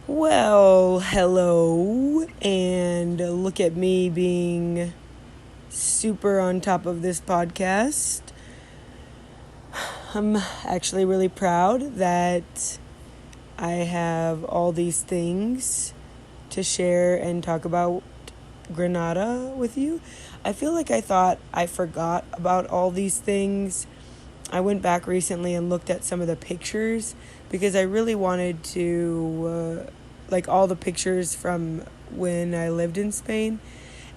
Well, hello, and look at me being super on top of this podcast. I'm actually really proud that I have all these things to share and talk about Grenada with you. I feel like I thought I forgot about all these things. I went back recently and looked at some of the pictures because I really wanted to, all the pictures from when I lived in Spain.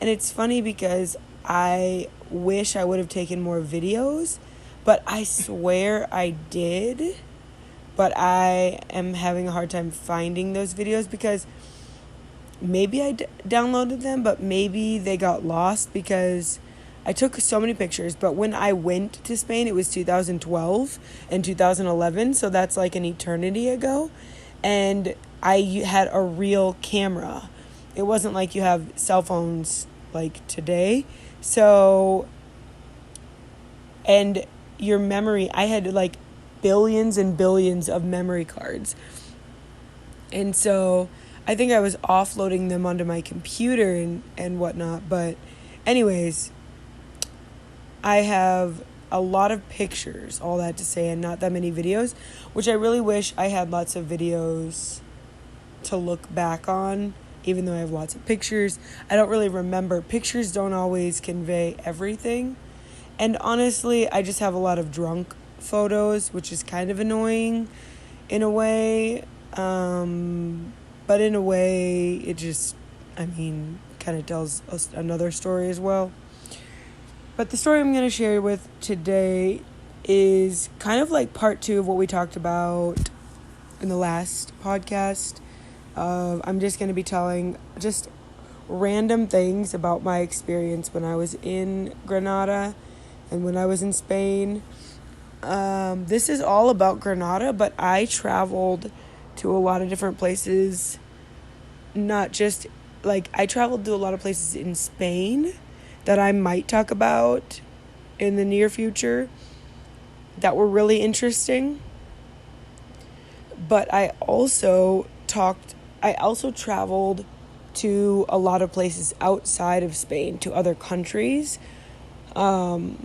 And it's funny because I wish I would have taken more videos, but I swear I did. But I am having a hard time finding those videos because maybe I downloaded them, but maybe they got lost because I took so many pictures. But when I went to Spain, it was 2012 and 2011, so that's like an eternity ago. And I had a real camera. It wasn't like you have cell phones like today. So, and your memory, I had like billions and billions of memory cards. And so I think I was offloading them onto my computer and whatnot. But anyways, I have a lot of pictures, all that to say, and not that many videos, which I really wish I had lots of videos to look back on, even though I have lots of pictures. I don't really remember. Pictures don't always convey everything. And honestly, I just have a lot of drunk photos, which is kind of annoying in a way. But in a way, it just, kind of tells us another story as well. But the story I'm going to share with today is kind of like part 2 of what we talked about in the last podcast. I'm just going to be telling just random things about my experience when I was in Granada and when I was in Spain. This is all about Granada, but I traveled to a lot of different places. Not just, I traveled to a lot of places in Spain that I might talk about in the near future that were really interesting. But I also traveled to a lot of places outside of Spain, to other countries. I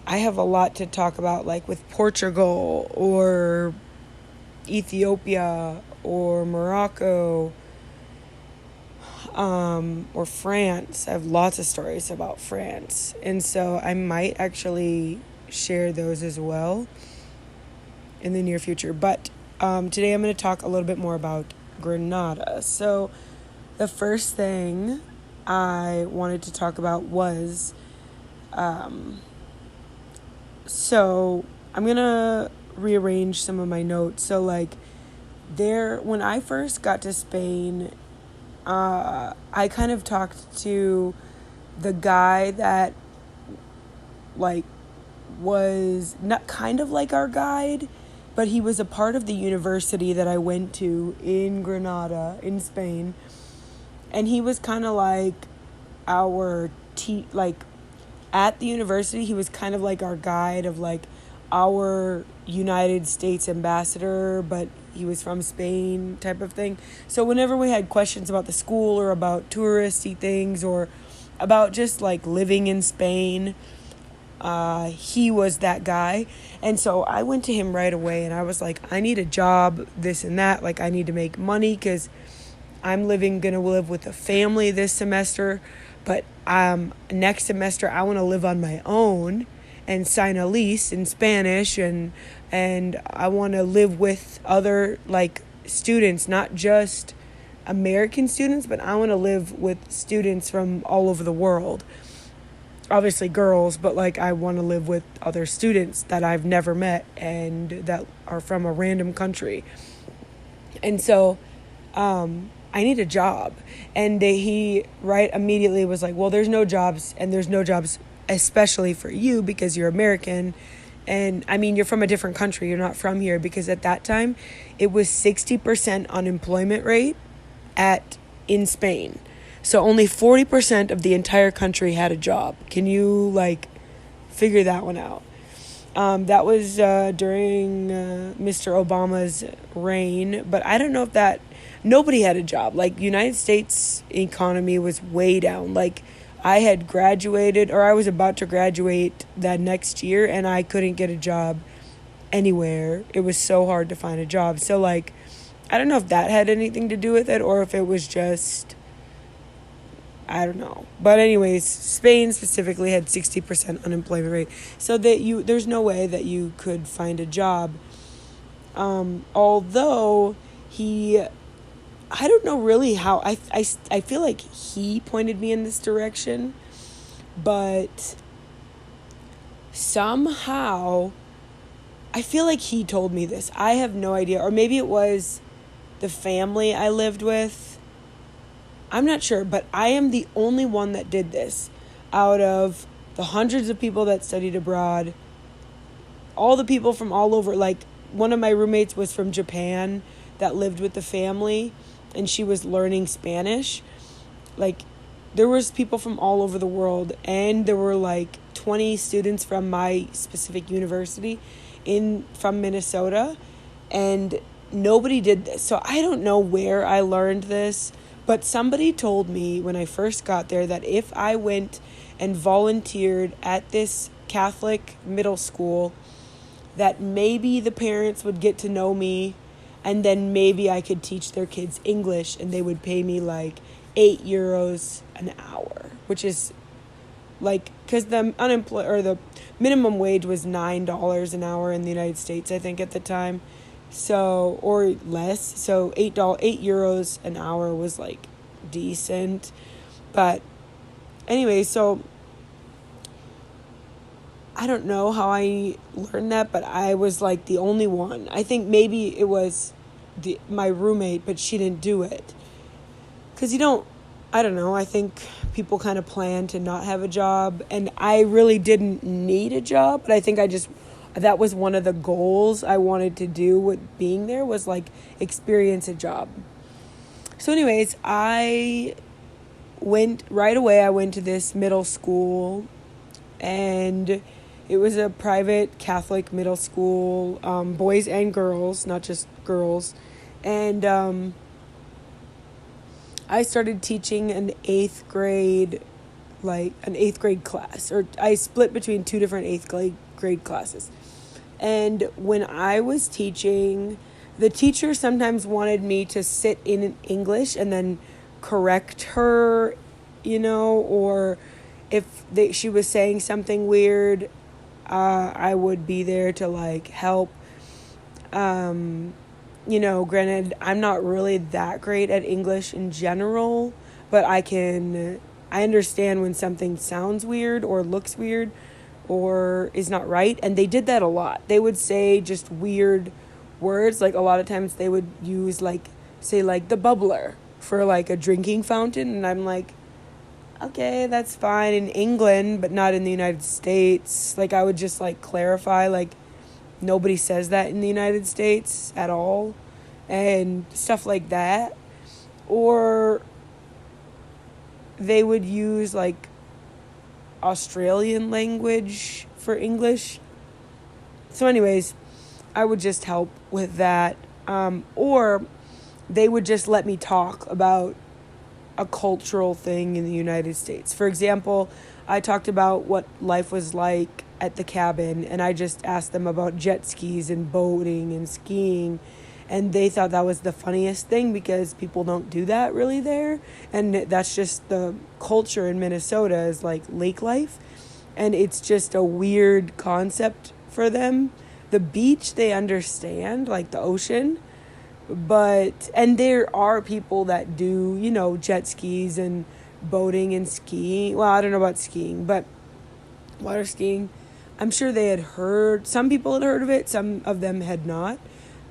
have a lot to talk about, like with Portugal or Ethiopia or Morocco, or France. I have lots of stories about France. And so I might actually share those as well in the near future. But today I'm going to talk a little bit more about Granada. So the first thing I wanted to talk about was, so I'm going to rearrange some of my notes. So when I first got to Spain, I kind of talked to the guy that was not kind of like our guide, but he was a part of the university that I went to in Granada in Spain. And he was kind of like our at the university, he was kind of like our guide of our United States ambassador, but he was from Spain type of thing. So whenever we had questions about the school or about touristy things or about just living in Spain, he was that guy. And so I went to him right away and I was like, I need a job, this and that. I need to make money because I'm gonna live with a family this semester, but next semester I want to live on my own and sign a lease in Spanish, and I want to live with other students, not just American students, but I want to live with students from all over the world. Obviously girls, but I want to live with other students that I've never met and that are from a random country. And so I need a job. And he right immediately was like, well, there's no jobs, and there's no jobs especially for you because you're American. And you're from a different country. You're not from here, because at that time it was 60% unemployment rate in Spain. So only 40% of the entire country had a job. Can you figure that one out? That was during Mr. Obama's reign, but I don't know if that nobody had a job. Like, United States economy was way down. Like, I had graduated, or I was about to graduate that next year, and I couldn't get a job anywhere. It was so hard to find a job. So, like, I don't know if that had anything to do with it, or if it was just, I don't know. But anyways, Spain specifically had 60% unemployment rate. So that there's no way that you could find a job. Although I don't know really how, I feel like he pointed me in this direction, but somehow I feel like he told me this. I have no idea. Or maybe it was the family I lived with. I'm not sure, but I am the only one that did this out of the hundreds of people that studied abroad. All the people from all over, like, one of my roommates was from Japan that lived with the family, and she was learning Spanish. Like, there was people from all over the world, and there were like 20 students from my specific university from Minnesota, and nobody did this. So I don't know where I learned this, but somebody told me when I first got there that if I went and volunteered at this Catholic middle school, that maybe the parents would get to know me, and then maybe I could teach their kids English, and they would pay me like €8 an hour, which is like, because the minimum wage was $9 an hour in the United States, I think, at the time. So, or less. So €8 an hour was like decent. But anyway, so I don't know how I learned that, but I was like the only one. I think maybe it was my roommate, but she didn't do it. Because I don't know, I think people kind of plan to not have a job, and I really didn't need a job, but I think that was one of the goals I wanted to do with being there, was like experience a job. So anyways, I went to this middle school, and it was a private Catholic middle school, boys and girls, not just girls. And I started teaching an eighth grade class, or I split between two different eighth grade classes. And when I was teaching, the teacher sometimes wanted me to sit in English and then correct her, or if she was saying something weird, I would be there to like help. Granted, I'm not really that great at English in general, but I understand when something sounds weird or looks weird or is not right. And they did that a lot. They would say just weird words. Like, a lot of times they would use say the bubbler for like a drinking fountain. And I'm like, okay, that's fine in England, but not in the United States. Like, I would just like clarify, like, nobody says that in the United States at all, and stuff like that. Or they would use like Australian language for English. So anyways, I would just help with that. Or they would just let me talk about a cultural thing in the United States. For example, I talked about what life was like at the cabin, and I just asked them about jet skis and boating and skiing, and they thought that was the funniest thing because people don't do that really there, and that's just the culture in Minnesota, is like lake life, and it's just a weird concept for them. The beach they understand, like the ocean, and there are people that do, jet skis and boating and skiing. Well, I don't know about skiing, but water skiing, I'm sure some people had heard of it, some of them had not,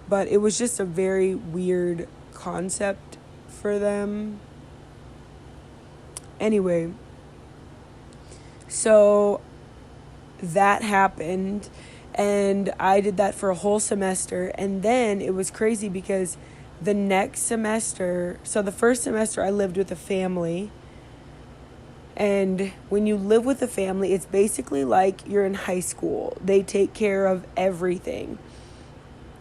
but it was just a very weird concept for them. Anyway, so that happened, and I did that for a whole semester, and then it was crazy because the next semester, so the first semester I lived with a family, And when you live with a family, it's basically like you're in high school. They take care of everything.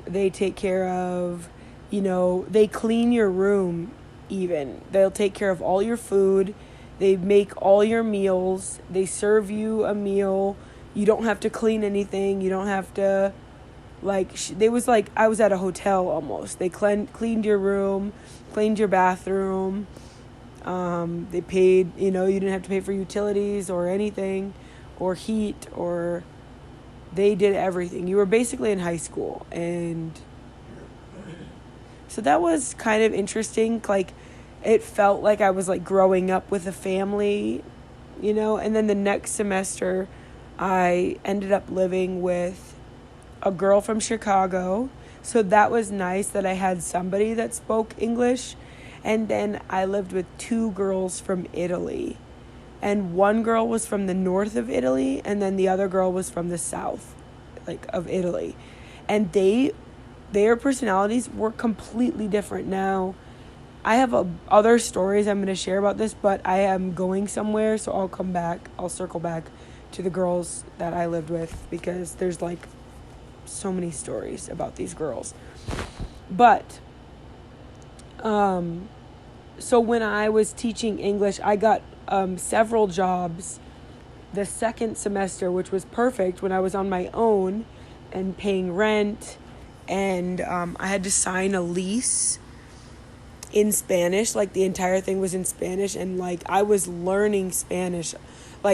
They take care of, they clean your room even. They'll take care of all your food. They make all your meals. They serve you a meal. You don't have to clean anything. You don't have to, they was like, I was at a hotel almost. They cleaned your room, cleaned your bathroom. They paid, you didn't have to pay for utilities or anything, or heat, or they did everything. You were basically in high school. And so that was kind of interesting. Like, it felt like I was like growing up with a family, and then the next semester I ended up living with a girl from Chicago. So that was nice that I had somebody that spoke English. And then I lived with 2 girls from Italy. And one girl was from the north of Italy, and then the other girl was from the south, of Italy. And their personalities were completely different. Now, I have other stories I'm going to share about this, but I am going somewhere, so I'll circle back to the girls that I lived with, because there's so many stories about these girls. But so when I was teaching English, I got several jobs the second semester, which was perfect when I was on my own and paying rent, and I had to sign a lease in Spanish. The entire thing was in Spanish, and I was learning Spanish.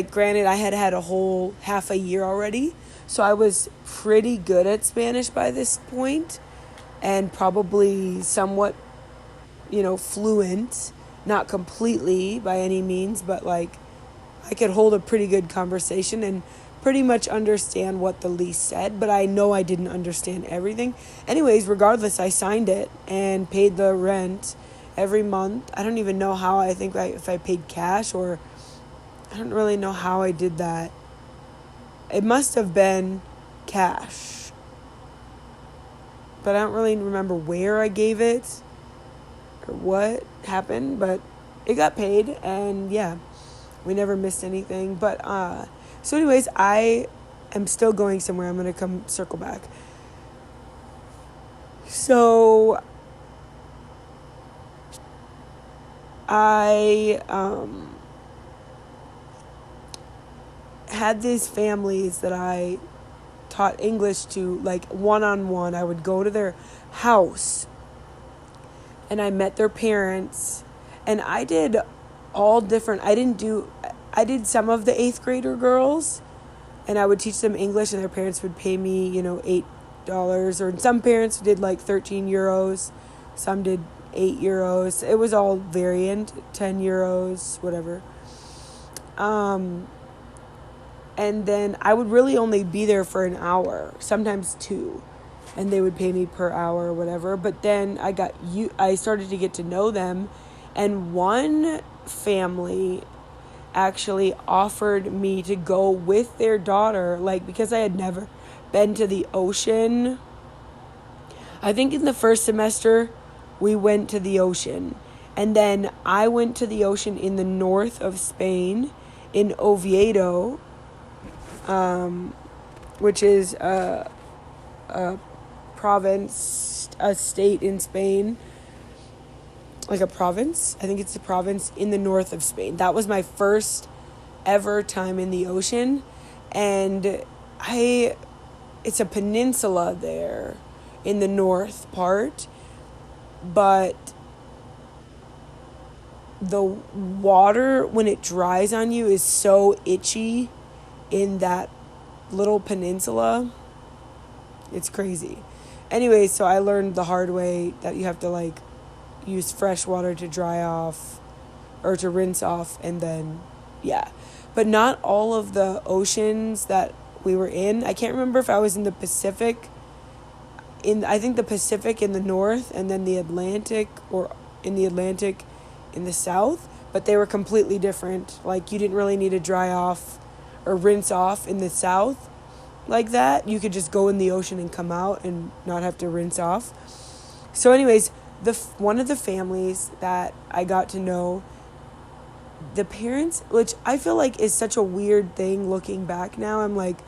Granted, I had a whole half a year already, so I was pretty good at Spanish by this point, and probably somewhat fluent, not completely by any means, but I could hold a pretty good conversation and pretty much understand what the lease said, but I know I didn't understand everything. Anyways, regardless, I signed it and paid the rent every month. I don't even know how. I think if I paid cash, or I don't really know how I did that. It must have been cash, but I don't really remember where I gave it or what happened, but it got paid, and yeah, we never missed anything. But so anyways, I am still going somewhere. I'm gonna come circle back. So I had these families that I taught English to, one-on-one. I would go to their house and I met their parents, and I did all different. I did some of the 8th grader girls, and I would teach them English, and their parents would pay me, $8, or some parents did 13 euros, some did 8 euros. It was all variant, 10 euros, whatever. And then I would really only be there for an hour, sometimes 2. And they would pay me per hour or whatever. But then I started to get to know them. And one family actually offered me to go with their daughter, because I had never been to the ocean. I think in the first semester, we went to the ocean. And then I went to the ocean in the north of Spain, in Oviedo, which is a province, a state in Spain, a province. I think it's a province in the north of Spain. That was my first ever time in the ocean, and it's a peninsula there in the north part, but the water, when it dries on you, is so itchy in that little peninsula. It's crazy. Anyway, so I learned the hard way that you have to use fresh water to dry off or to rinse off, and then but not all of the oceans that we were in. I can't remember if I was in the Pacific, I think the Pacific in the north, and then the Atlantic, or in the Atlantic in the south, but they were completely different. You didn't really need to dry off or rinse off in the south like that. You could just go in the ocean and come out and not have to rinse off. So anyways, one of the families that I got to know, the parents, which I feel like is such a weird thing looking back now. I'm like,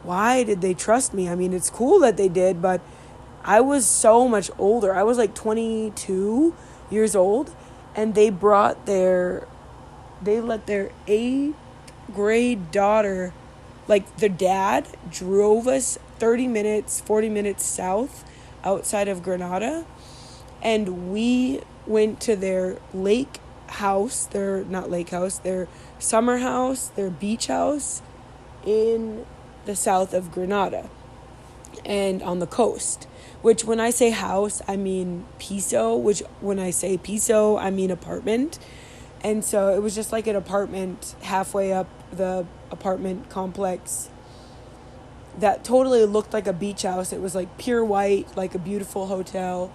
why did they trust me? I mean, it's cool that they did, but I was so much older. I was like 22 years old, and they let their 8th grade daughter, like the dad drove us 30 minutes, 40 minutes south outside of Granada, and we went to their lake house, their summer house, their beach house in the south of Granada and on the coast. Which when I say house, I mean piso, which when I say piso, I mean apartment. And so it was just like an apartment halfway up the apartment complex that totally looked like a beach house. It was like pure white, like a beautiful hotel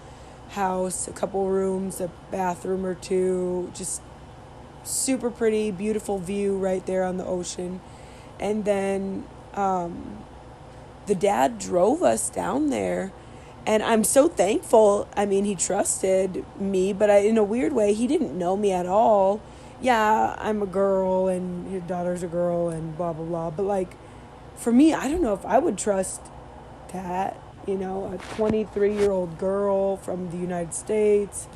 house, a couple rooms, a bathroom or two, just super pretty, beautiful view right there on the ocean. And then the dad drove us down there, and I'm so thankful. I mean, he trusted me, but in a weird way, he didn't know me at all. Yeah, I'm a girl, and your daughter's a girl, and blah, blah, blah. But, like, for me, I don't know if I would trust that, a 23-year-old girl from the United States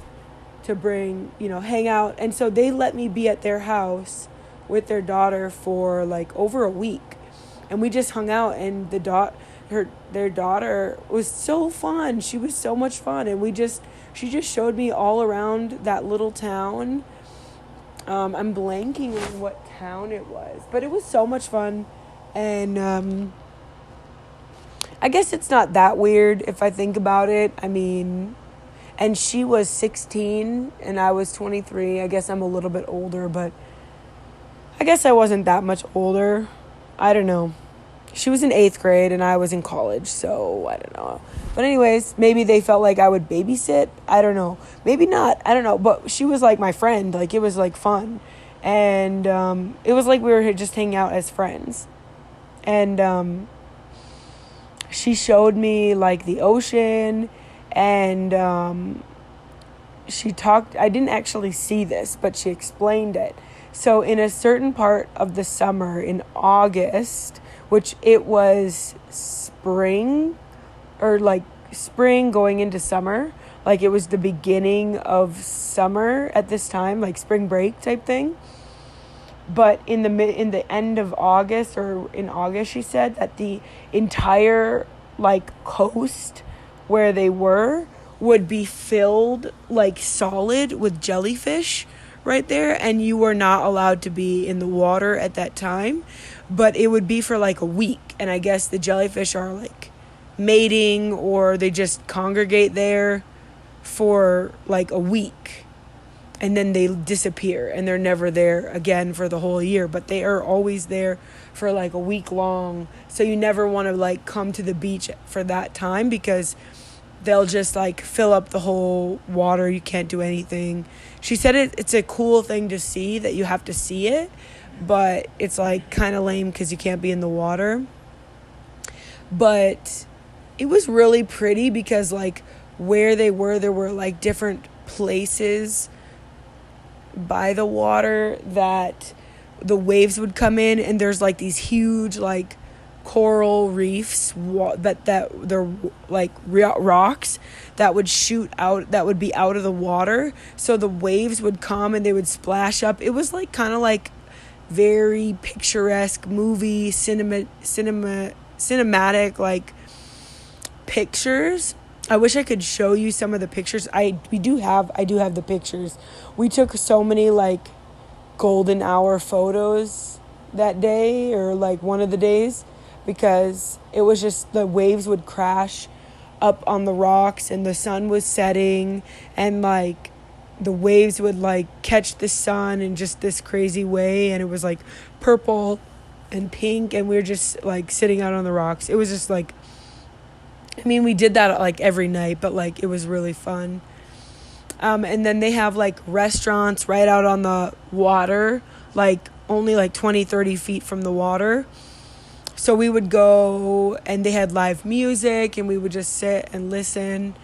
to bring, hang out. And so they let me be at their house with their daughter for, like, over a week. And we just hung out, and their daughter was so fun. She was so much fun, and she just showed me all around that little town. I'm blanking on what town it was, but it was so much fun. And I guess it's not that weird if I think about it. I mean, and she was 16 and I was 23. I guess I'm a little bit older, but I guess I wasn't that much older. I don't know. She was in 8th grade and I was in college, so I don't know. But anyways, maybe they felt like I would babysit. I don't know. Maybe not. I don't know. But she was like my friend. Like, it was like fun. And it was like we were just hanging out as friends. And she showed me like the ocean, and she talked. I didn't actually see this, but she explained it. So in a certain part of the summer in August, which it was spring, or like spring going into summer, like it was the beginning of summer at this time, like spring break type thing. But in the end of August, or in August, she said that the entire like coast where they were would be filled like solid with jellyfish right there, and you were not allowed to be in the water at that time, but it would be for like a week. And I guess the jellyfish are like mating, or they just congregate there for like a week, and then they disappear and they're never there again for the whole year. But they are always there for like a week long, so you never want to like come to the beach for that time, because they'll just like fill up the whole water. You can't do anything. She said it's a cool thing to see, that you have to see it, but it's like kind of lame because you can't be in the water. But it was really pretty, because like where they were, there were like different places by the water that the waves would come in, and there's like these huge like coral reefs that they're like rocks that would shoot out, that would be out of the water, so the waves would come and they would splash up. It was like kind of like very picturesque movie cinematic like pictures. I wish I could show you some of the pictures. I do have the pictures. We took so many like golden hour photos that day, or like one of the days, because it was just the waves would crash up on the rocks and the sun was setting, and like the waves would like catch the sun in just this crazy way, and it was like purple and pink, and we were just like sitting out on the rocks. It was just like, I mean, we did that like every night, but like it was really fun. And then they have like restaurants right out on the water, like only like 20-30 feet from the water. So we would go, and they had live music, and we would just sit and listen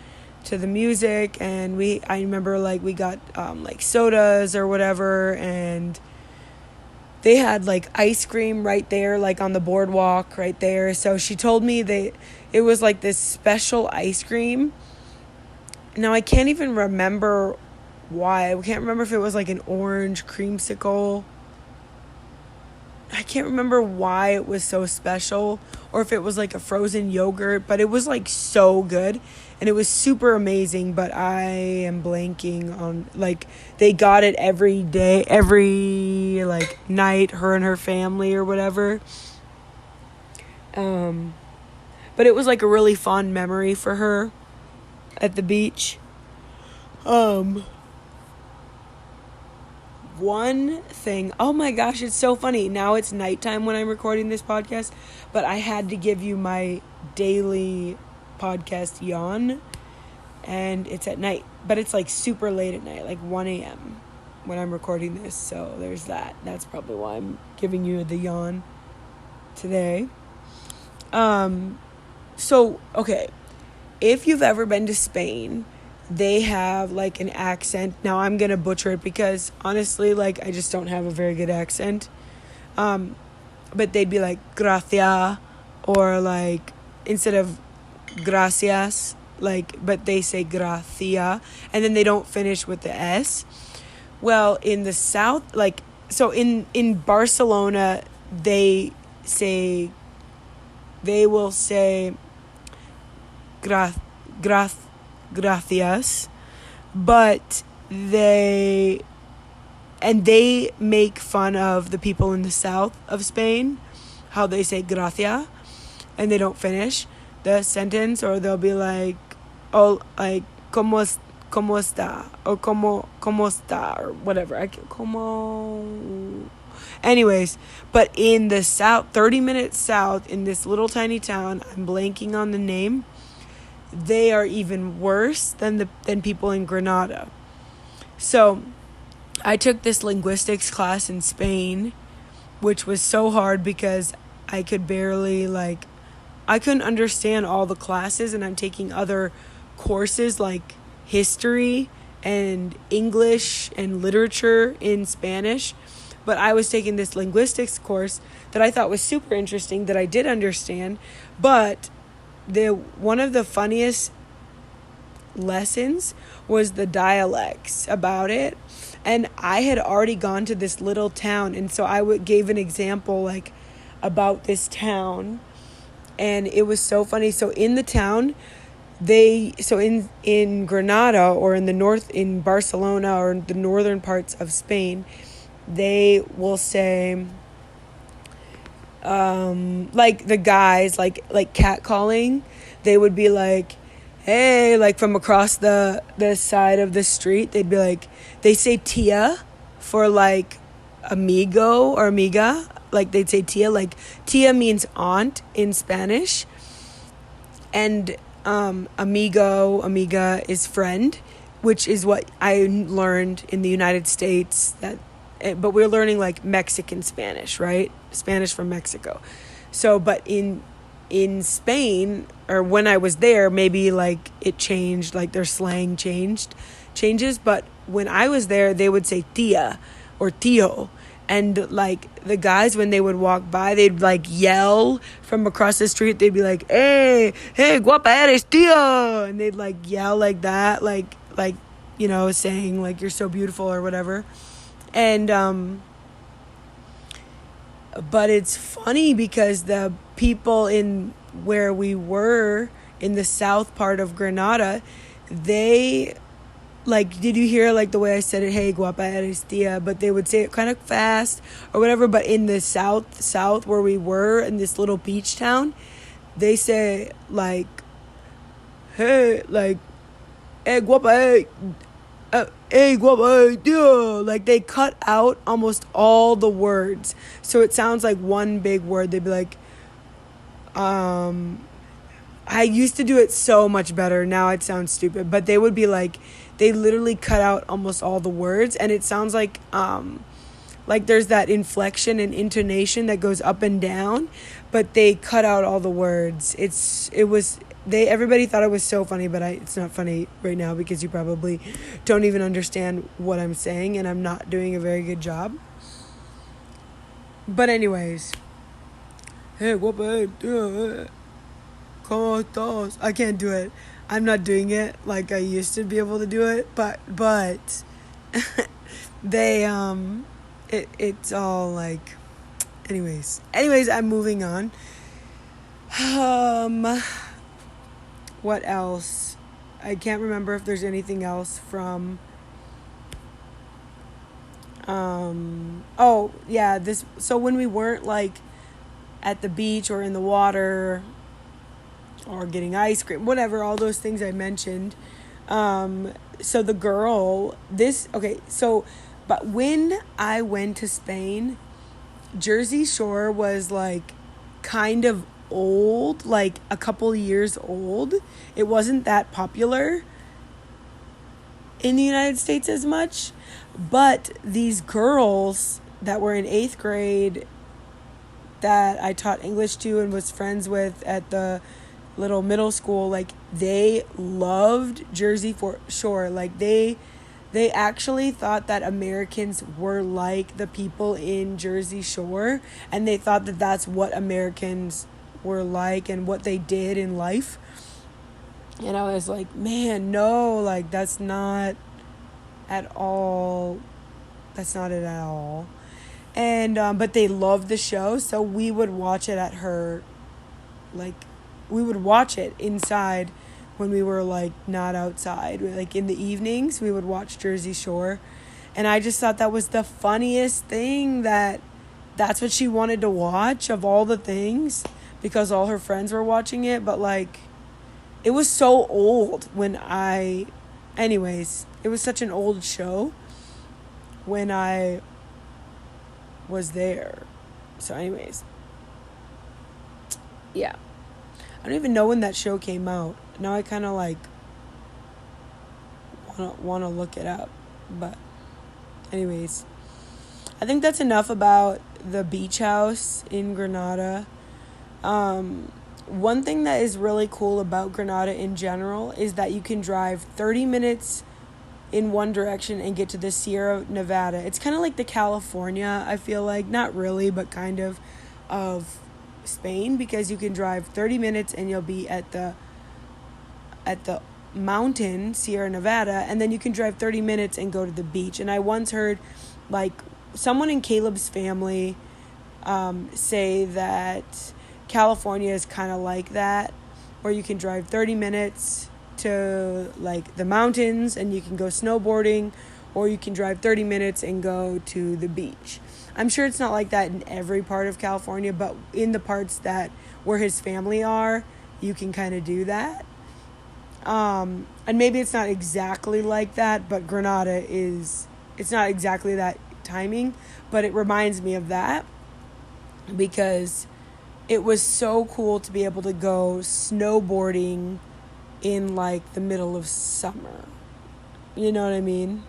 to the music. And I remember like we got like sodas or whatever, and they had like ice cream right there, like on the boardwalk right there. So she told me it was like this special ice cream. Now I can't even remember why. I can't remember if it was like an orange creamsicle. I can't remember why it was so special, or if it was like a frozen yogurt, but it was like so good and it was super amazing. But I am blanking on, like, they got it every day, every like night, her and her family or whatever. But it was like a really fond memory for her at the beach. One thing, oh my gosh, it's so funny. Now it's nighttime when I'm recording this podcast, but I had to give you my daily podcast yawn, and it's at night, but it's like super late at night, like 1 a.m. when I'm recording this, so there's that. That's probably why I'm giving you the yawn today. So, okay, if you've ever been to Spain, they have like an accent. Now I'm gonna butcher it because honestly, like, I just don't have a very good accent. But they'd be like gracia, or like instead of gracias, like, but they say gracia, and then they don't finish with the S. Well, in the south, like, so in Barcelona, they will say gracias, but they make fun of the people in the south of Spain, how they say gracia, and they don't finish the sentence, or they'll be like, oh, like, como está, or como está, or whatever. Anyways, but in the south, 30 minutes south, in this little tiny town, I'm blanking on the name, they are even worse than people in Granada. So I took this linguistics class in Spain, which was so hard because I could barely, like, I couldn't understand all the classes, and I'm taking other courses like history and English and literature in Spanish. But I was taking this linguistics course that I thought was super interesting, that I did understand, but one of the funniest lessons was the dialects about it. And I had already gone to this little town, and so I gave an example, like, about this town, and it was so funny. So in the town, in Granada, or in the north, in Barcelona, or the northern parts of Spain, they will say, like, the guys, like catcalling, they would be like, hey, like, from across the side of the street, they'd be like, they say tia for, like, amigo or amiga, like, they'd say tia, like, tia means aunt in Spanish, and amiga is friend, which is what I learned in the United States, but we're learning, like, Mexican Spanish, right? Spanish from Mexico. So, but in Spain, or when I was there, maybe, like, it changed, like, their slang changes. But when I was there, they would say tia or tío. And, like, the guys, when they would walk by, they'd, like, yell from across the street. They'd be like, hey, guapa eres, tío. And they'd, like, yell like that, like, you know, saying, like, you're so beautiful or whatever. And, but it's funny because the people in where we were in the south part of Granada, they, like, did you hear, like, the way I said it, hey, guapa eres tia, but they would say it kind of fast or whatever. But in the south where we were, in this little beach town, they say, like, hey, like, hey, guapa, hey, guapa, tia. Like, they cut out almost all the words, so it sounds like one big word. They'd be like, I used to do it so much better. Now it sounds stupid, but they would be like, they literally cut out almost all the words, and it sounds like there's that inflection and intonation that goes up and down, but they cut out all the words. Everybody thought it was so funny, but it's not funny right now because you probably don't even understand what I'm saying, and I'm not doing a very good job. But anyways, hey, what babe? ¿Cómo estás? I can't do it. I'm not doing it like I used to be able to do it, but they it's all like anyways, I'm moving on. What else? I can't remember if there's anything else from oh yeah, this, so when we weren't like at the beach or in the water or getting ice cream, whatever, all those things I mentioned. So the girl, but when I went to Spain, Jersey Shore was like kind of old, like a couple years old. It wasn't that popular in the United States as much, but these girls that were in 8th grade that I taught English to and was friends with at the little middle school, like they loved Jersey Shore. Like they actually thought that Americans were like the people in Jersey Shore, and they thought that that's what Americans were like and what they did in life. And I was like, man, no, like that's not at all. That's not it at all. And but they loved the show, so we would watch it at her, like we would watch it inside when we were like not outside. Like in the evenings we would watch Jersey Shore, and I just thought that was the funniest thing, that's what she wanted to watch of all the things, because all her friends were watching it. But like it was so old it was such an old show when I was there. So anyways, yeah, I don't even know when that show came out. Now I kind of like want to look it up. But anyways, I think that's enough about the beach house in Granada. One thing that is really cool about Granada in general is that you can drive 30 minutes in one direction and get to the Sierra Nevada. It's kind of like the California, I feel like. Not really, but kind of Spain, because you can drive 30 minutes and you'll be at the mountain, Sierra Nevada, and then you can drive 30 minutes and go to the beach. And I once heard like someone in Caleb's family say that California is kind of like that, where you can drive 30 minutes to like the mountains and you can go snowboarding, or you can drive 30 minutes and go to the beach. I'm sure it's not like that in every part of California, but in the parts that where his family are, you can kind of do that. And maybe it's not exactly like that, but Granada it's not exactly that timing, but it reminds me of that, because it was so cool to be able to go snowboarding in like the middle of summer. You know what I mean?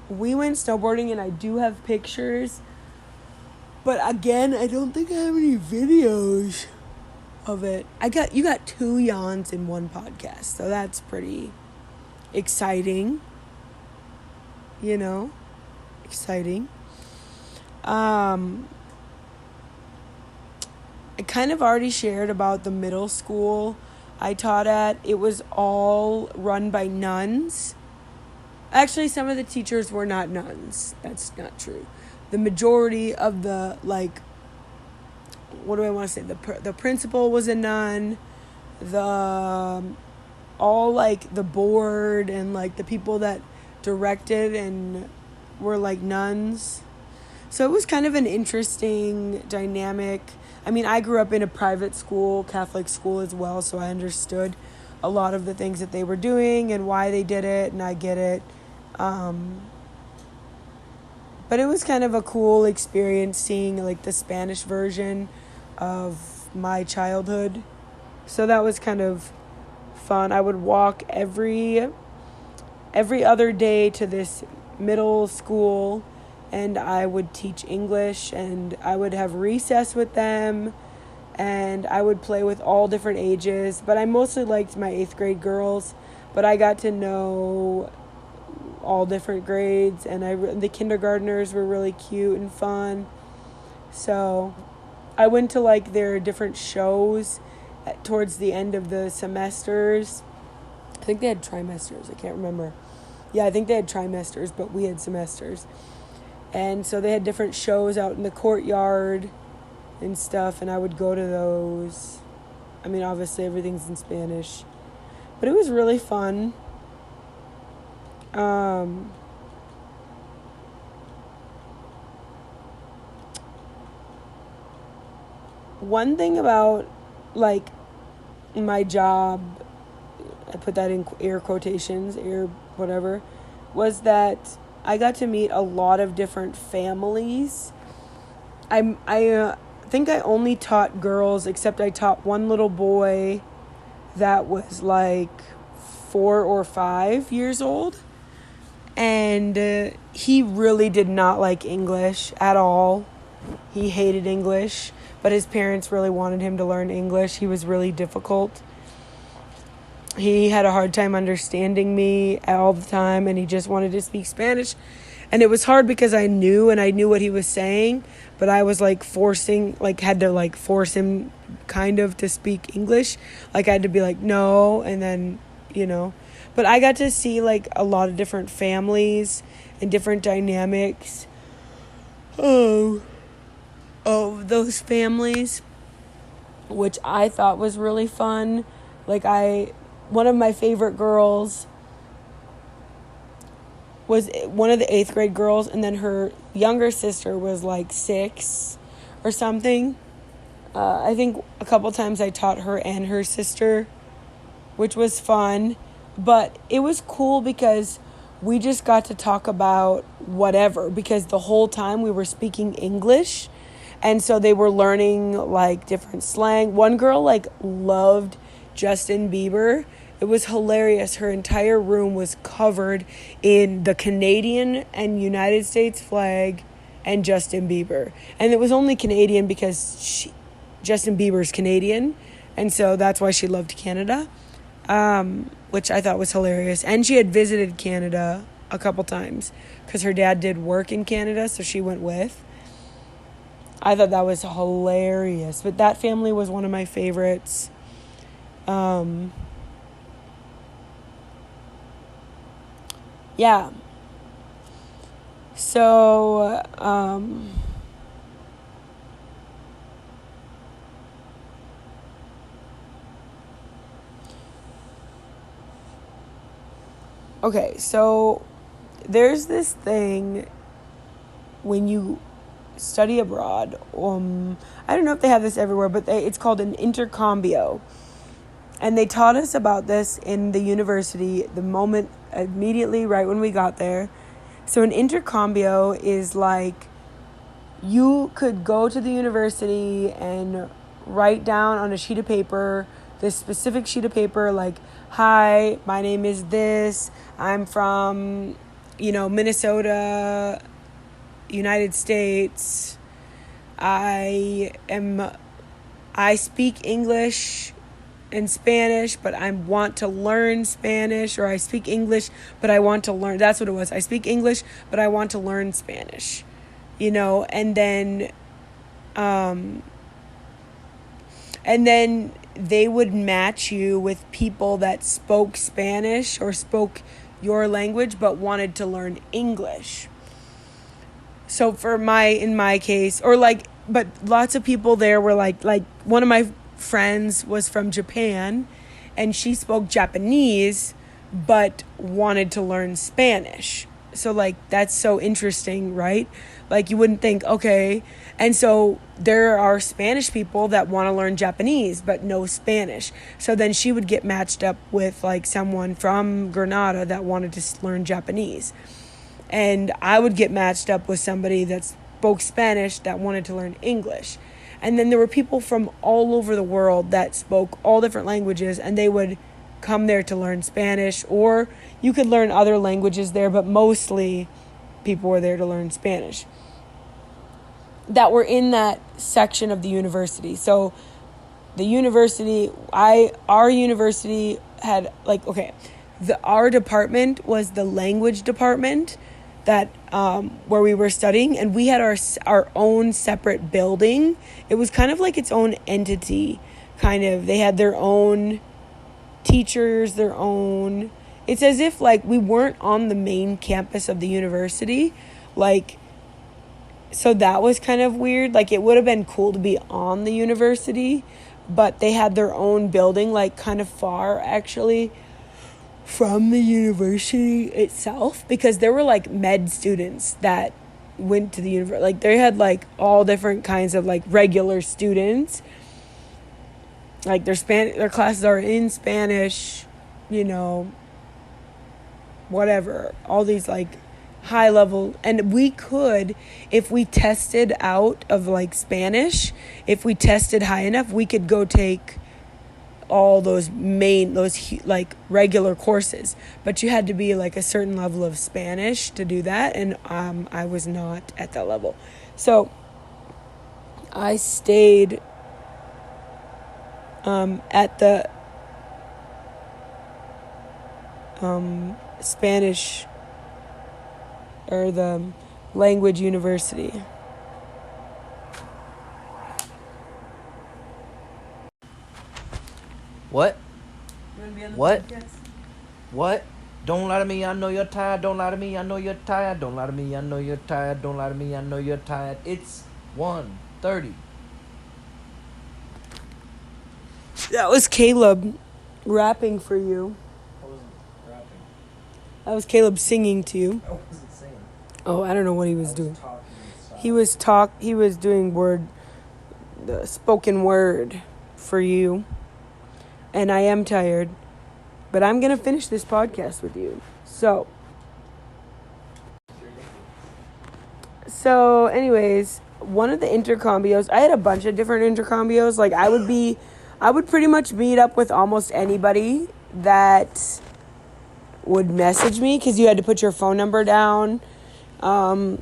We went snowboarding and I do have pictures, but again, I don't think I have any videos of it. You got 2 yawns in one podcast, so that's pretty exciting. You know? Exciting. I kind of already shared about the middle school I taught at. It was all run by nuns. Actually, some of the teachers were not nuns. That's not true. The majority of the, like, what do I want to say? The principal was a nun. All, like, the board and, like, the people that directed and were, like, nuns. So it was kind of an interesting dynamic. I mean, I grew up in a private school, Catholic school as well, so I understood a lot of the things that they were doing and why they did it, and I get it. But it was kind of a cool experience seeing like the Spanish version of my childhood. So that was kind of fun. I would walk every other day to this middle school, and I would teach English, and I would have recess with them, and I would play with all different ages. But I mostly liked my 8th grade girls, but I got to know all different grades, and the kindergartners were really cute and fun. So I went to like their different shows towards the end of the semesters. I think they had trimesters. I can't remember. Yeah, I think they had trimesters, but we had semesters. And so they had different shows out in the courtyard and stuff, and I would go to those. I mean, obviously everything's in Spanish. But it was really fun. One thing about, like, my job, I put that in air quotations, air whatever, was that I got to meet a lot of different families. I think I only taught girls, except I taught one little boy that was like 4 or 5 years old. And he really did not like English at all. He hated English, but his parents really wanted him to learn English. He was really difficult. He had a hard time understanding me all the time, and he just wanted to speak Spanish. And it was hard because I knew what he was saying, but I was like had to force him kind of to speak English. Like I had to be like, no, and then, But I got to see like a lot of different families and different dynamics of those families, which I thought was really fun. One of my favorite girls was one of the 8th grade girls, and then her younger sister was like 6 or something. I think a couple times I taught her and her sister, which was fun. But it was cool because we just got to talk about whatever, because the whole time we were speaking English. And so they were learning like different slang. One girl loved Justin Bieber. It was hilarious. Her entire room was covered in the Canadian and United States flag and Justin Bieber. And it was only Canadian because Justin Bieber's Canadian. And so that's why she loved Canada, which I thought was hilarious. And she had visited Canada a couple times because her dad did work in Canada, so she went with. I thought that was hilarious. But that family was one of my favorites. Yeah. So, okay, so there's this thing when you study abroad. I don't know if they have this everywhere, but it's called an intercambio. And they taught us about this in the university immediately right when we got there. So an intercambio is like you could go to the university and write down on a sheet of paper, this specific sheet of paper, like, hi, my name is this, I'm from, Minnesota, United States, I speak English and Spanish, but I want to learn Spanish, or I speak English, but I want to learn, that's what it was, I speak English, but I want to learn Spanish, and then they would match you with people that spoke Spanish or spoke your language, but wanted to learn English. So in my case, but lots of people there were like one of my friends was from Japan, and she spoke Japanese but wanted to learn Spanish. So that's so interesting, right? You wouldn't think, okay. And so there are Spanish people that want to learn Japanese but no Spanish. So then she would get matched up with someone from Granada that wanted to learn Japanese. And I would get matched up with somebody that spoke Spanish that wanted to learn English. And then there were people from all over the world that spoke all different languages, and they would come there to learn Spanish, or you could learn other languages there, but mostly people were there to learn Spanish that were in that section of the university. So the university, our university had our department was the language department that where we were studying, and we had our own separate building. It was kind of like its own entity, kind of. They had their own teachers, their own. It's as if like we weren't on the main campus of the university, like. So that was kind of weird. Like, it would have been cool to be on the university, but they had their own building, like, kind of far, actually, from the university itself, because there were, like, med students that went to the university. Like, they had, like, all different kinds of, like, regular students. Like, their classes are in Spanish, you know, whatever. All these, like, high level, and we could, if we tested out of like Spanish, if we tested high enough, we could go take all those like regular courses, but you had to be like a certain level of Spanish to do that, and I was not at that level, so I stayed at the Spanish or the language university. What? What? What? Don't lie to me, I know you're tired. Don't lie to me, I know you're tired. Don't lie to me, I know you're tired. Don't lie to me, I know you're tired. It's 1:30. That was Caleb rapping for you. I wasn't rapping. That was Caleb singing to you. I wasn't singing. Oh, I don't know what he was doing. Talking. He was doing the spoken word for you. And I am tired, but I'm going to finish this podcast with you. So anyways, one of the intercambios, I had a bunch of different intercambios. Like I would pretty much meet up with almost anybody that would message me, because you had to put your phone number down. And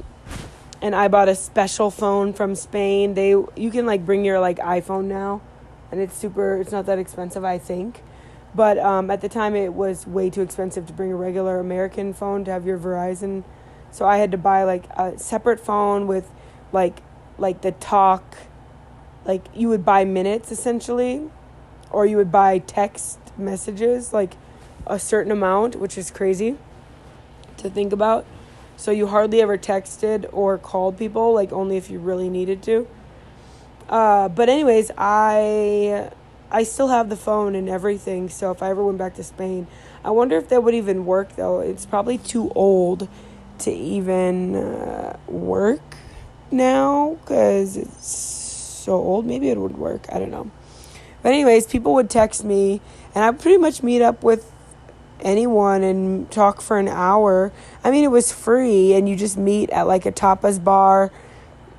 I bought a special phone from Spain. You can like bring your like iPhone now, and it's not that expensive, I think. But at the time it was way too expensive to bring a regular American phone to have your Verizon. So I had to buy like a separate phone with like the talk, like you would buy minutes essentially, or you would buy text messages, like a certain amount, which is crazy to think about. So you hardly ever texted or called people, like only if you really needed to. But anyways, I still have the phone and everything. So if I ever went back to Spain, I wonder if that would even work though. It's probably too old to even work now, because it's so old. Maybe it would work. I don't know. But anyways, people would text me, and I would pretty much meet up with anyone and talk for an hour. I mean, it was free, and you just meet at like a tapas bar,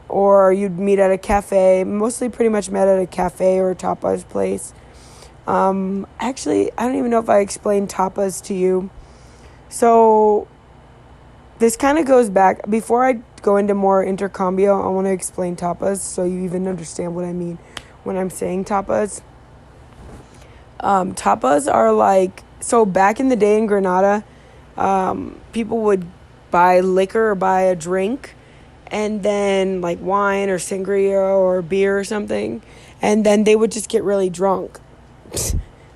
or you'd meet at a cafe. Mostly pretty much met at a cafe or a tapas place. Actually, I don't even know if I explained tapas to you. So this kind of goes back. Before I go into more intercambio, I want to explain tapas so you even understand what I mean when I'm saying tapas. Tapas are like, so back in the day in Granada, people would buy liquor or buy a drink, and then like wine or sangria or beer or something, and then they would just get really drunk.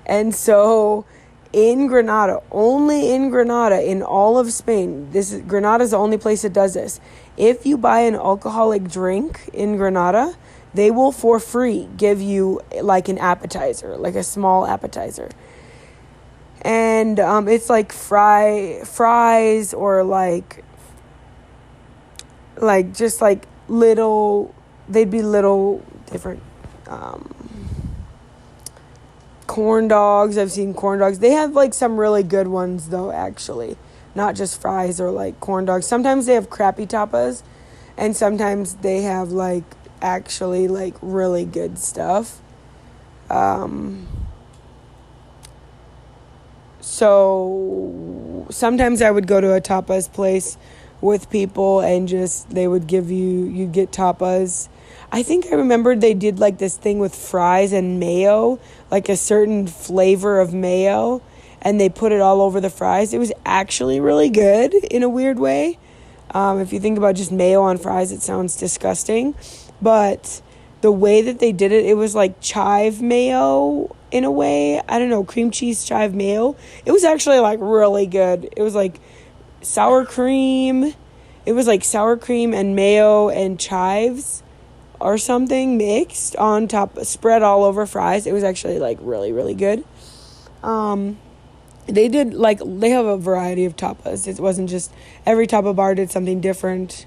And so in Granada, only in Granada, in all of Spain, Granada's the only place that does this. If you buy an alcoholic drink in Granada, they will for free give you like an appetizer, like a small appetizer. And it's like fries or like just like little, they'd be little different corn dogs. I've seen corn dogs. They have like some really good ones though, actually. Not just fries or like corn dogs. Sometimes they have crappy tapas, and sometimes they have like actually like really good stuff. So sometimes I would go to a tapas place with people, and just you'd get tapas. I think I remembered they did like this thing with fries and mayo, like a certain flavor of mayo, and they put it all over the fries. It was actually really good in a weird way. If you think about just mayo on fries, it sounds disgusting. But the way that they did it, it was like chive mayo in a way. I don't know, cream cheese chive mayo. It was actually like really good. It was like sour cream. It was like sour cream and mayo and chives or something mixed on top, spread all over fries. It was actually like really, really good. They did they have a variety of tapas. It wasn't just every tapa bar did something different,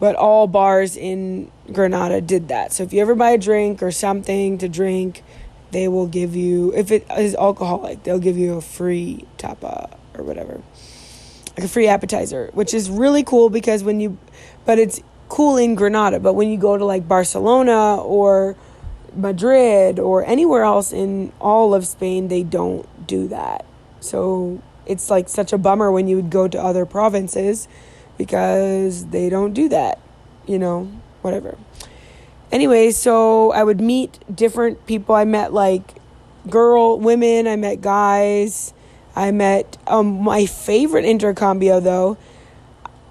but all bars in Granada did that. So if you ever buy a drink or something to drink, they will give you, if it is alcoholic, they'll give you a free tapa or whatever, like a free appetizer, which is really cool because but it's cool in Granada, but when you go to like Barcelona or Madrid or anywhere else in all of Spain, they don't do that. So it's like such a bummer when you would go to other provinces because they don't do that, whatever. Anyway, so I would meet different people. I met like women, I met guys, I met, my favorite intercambio though,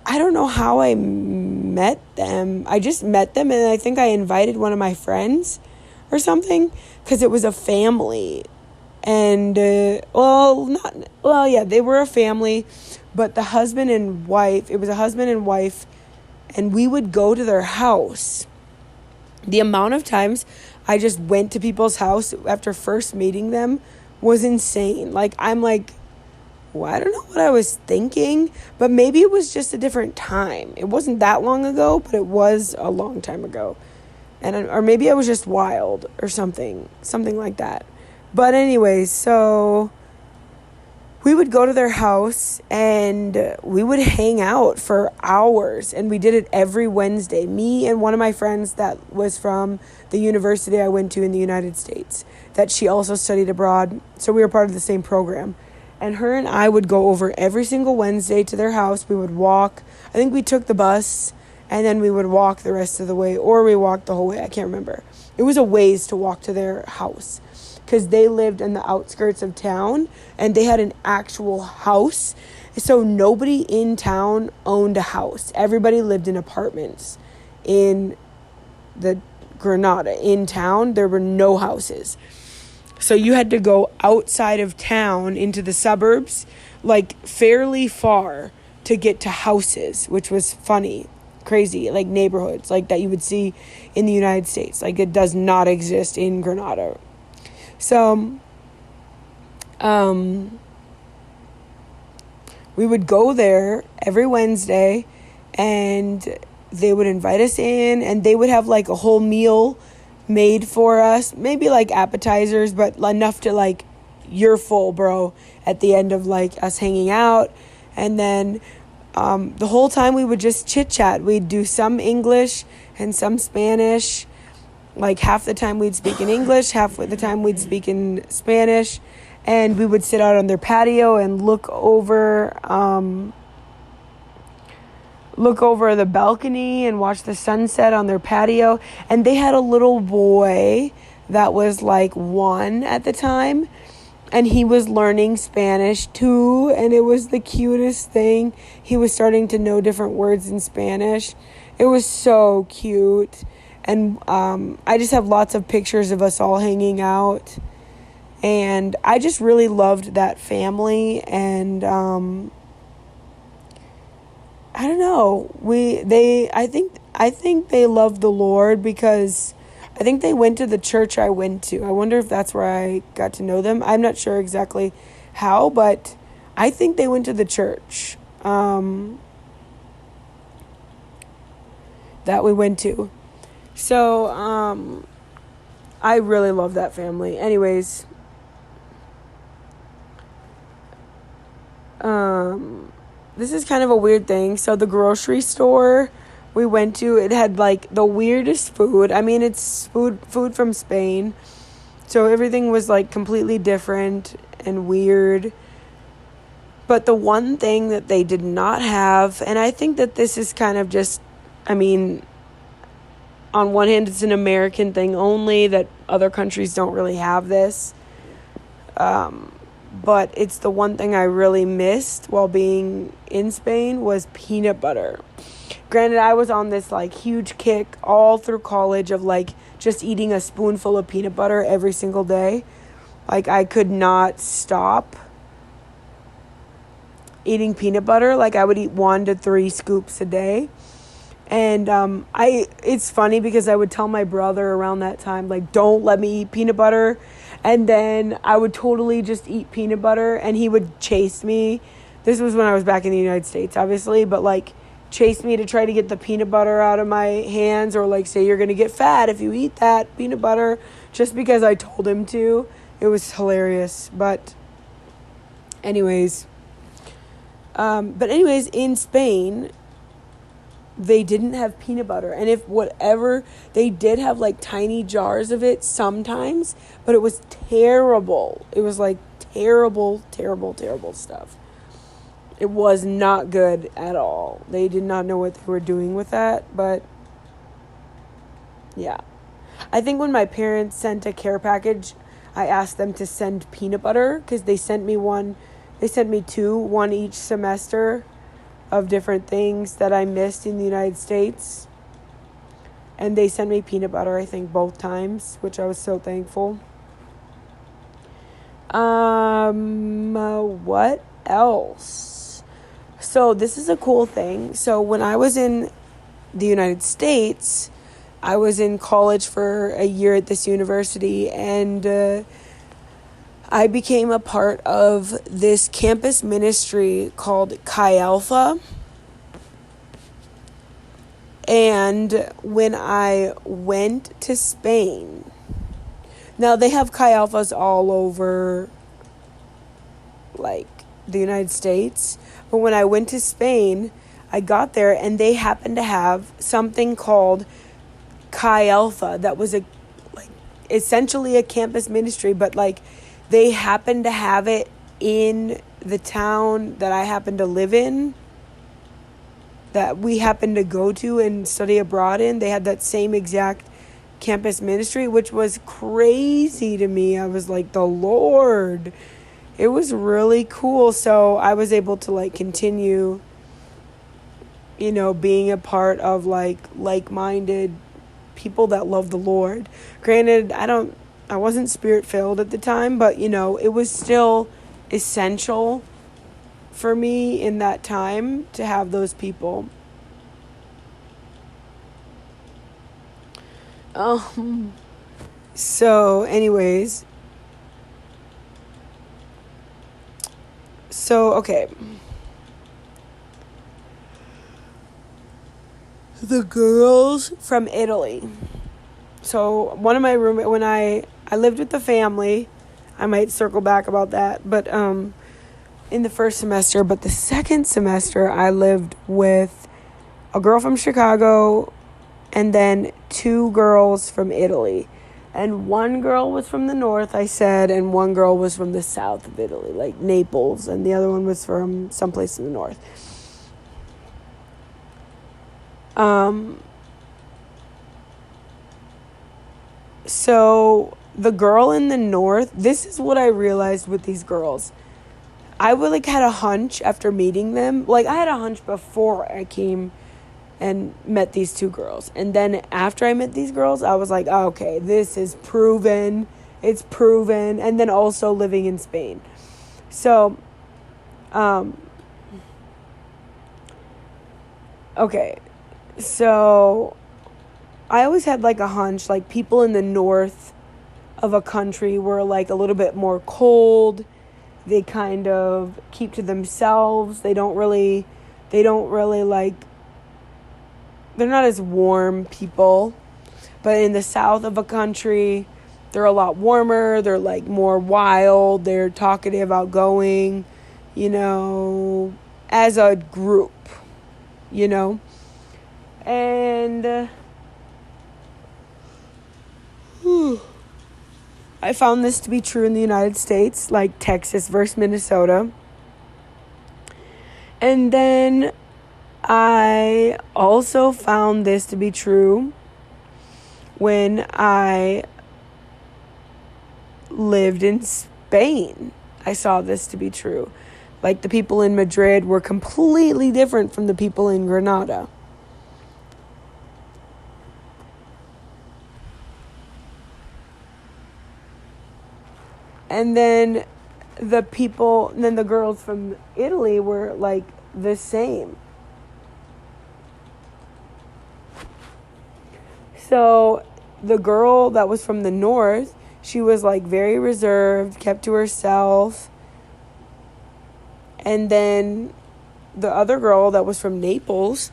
I don't know how I met them. I just met them, and I think I invited one of my friends or something because it was a family. And, they were a family, but it was a husband and wife, and we would go to their house. The amount of times I just went to people's house after first meeting them was insane. I'm like, well, I don't know what I was thinking, but maybe it was just a different time. It wasn't that long ago, but it was a long time ago. Or maybe I was just wild or something like that. But anyway, so we would go to their house and we would hang out for hours, and we did it every Wednesday. Me and one of my friends that was from the university I went to in the United States, that she also studied abroad, so we were part of the same program. And her and I would go over every single Wednesday to their house. We would walk. I think we took the bus, and then we would walk the rest of the way, or we walked the whole way. I can't remember. It was a ways to walk to their house because they lived in the outskirts of town, and they had an actual house. So nobody in town owned a house. Everybody lived in apartments in the Granada. In town, there were no houses. So you had to go outside of town into the suburbs, like fairly far, to get to houses, which was funny, crazy, like neighborhoods like that you would see in the United States. Like it does not exist in Granada. So we would go there every Wednesday, and they would invite us in, and they would have like a whole meal made for us, maybe like appetizers, but enough to like, you're full, bro, at the end of like us hanging out. And then the whole time we would just chit chat. We'd do some English and some Spanish. Like half the time we'd speak in English, half the time we'd speak in Spanish, and we would sit out on their patio and look over the balcony and watch the sunset on their patio. And they had a little boy that was like 1 at the time, and he was learning Spanish too, and it was the cutest thing. He was starting to know different words in Spanish. It was so cute. And I just have lots of pictures of us all hanging out, and I just really loved that family. And I don't know. I think they loved the Lord because I think they went to the church I went to. I wonder if that's where I got to know them. I'm not sure exactly how, but I think they went to the church that we went to. So I really love that family. Anyways, this is kind of a weird thing. So the grocery store we went to, it had like the weirdest food. I mean, it's food from Spain, so everything was like completely different and weird. But the one thing that they did not have, and I think that this is kind of just, I mean, on one hand, it's an American thing only, that other countries don't really have this. but it's the one thing I really missed while being in Spain was peanut butter. Granted, I was on this like huge kick all through college of like just eating a spoonful of peanut butter every single day. Like I could not stop eating peanut butter. Like I would eat 1 to 3 scoops a day. And it's funny because I would tell my brother around that time, like, don't let me eat peanut butter. And then I would totally just eat peanut butter and he would chase me. This was when I was back in the United States, obviously, but like chase me to try to get the peanut butter out of my hands, or like say you're going to get fat if you eat that peanut butter, just because I told him to. It was hilarious. But anyways, in Spain, they didn't have peanut butter. And if whatever, they did have like tiny jars of it sometimes, but it was terrible. It was like terrible, terrible, terrible stuff. It was not good at all. They did not know what they were doing with that, but yeah. I think when my parents sent a care package, I asked them to send peanut butter because they sent me 2, one each semester, of different things that I missed in the United States. And they sent me peanut butter, I think, both times, which I was so thankful. What else? So this is a cool thing. So when I was in the United States, I was in college for a year at this university, and I became a part of this campus ministry called Chi Alpha. And when I went to Spain, now they have Chi Alphas all over, like, the United States. But when I went to Spain, I got there and they happened to have something called Chi Alpha that was essentially a campus ministry, but like they happened to have it in the town that I happened to live in, that we happened to go to and study abroad in. They had that same exact campus ministry, which was crazy to me. I was like, the Lord. It was really cool. So I was able to like continue, being a part of like-minded people that love the Lord. Granted, I wasn't spirit-filled at the time, but, it was still essential for me in that time to have those people. So anyways. So, okay. The girls from Italy. So one of my roommates, when I lived with the family, I might circle back about that, but in the first semester, but the second semester I lived with a girl from Chicago and then 2 girls from Italy. And one girl was from the north, I said, and one girl was from the south of Italy, like Naples, and the other one was from someplace in the north. So the girl in the north, this is what I realized with these girls. I would had a hunch after meeting them. Like I had a hunch before I came and met these 2 girls. And then after I met these girls, I was like, oh, okay, this is proven. It's proven. And then also living in Spain. So, okay. So I always had a hunch, people in the north of a country were a little bit more cold. They kind of keep to themselves. They don't really they're not as warm people. But in the south of a country, they're a lot warmer. They're more wild. They're talkative, outgoing, as a group, And I found this to be true in the United States, like Texas versus Minnesota. And then I also found this to be true when I lived in Spain. I saw this to be true. Like, the people in Madrid were completely different from the people in Granada. And then the girls from Italy were, like, the same. So the girl that was from the north, she was, like, very reserved, kept to herself. And then the other girl that was from Naples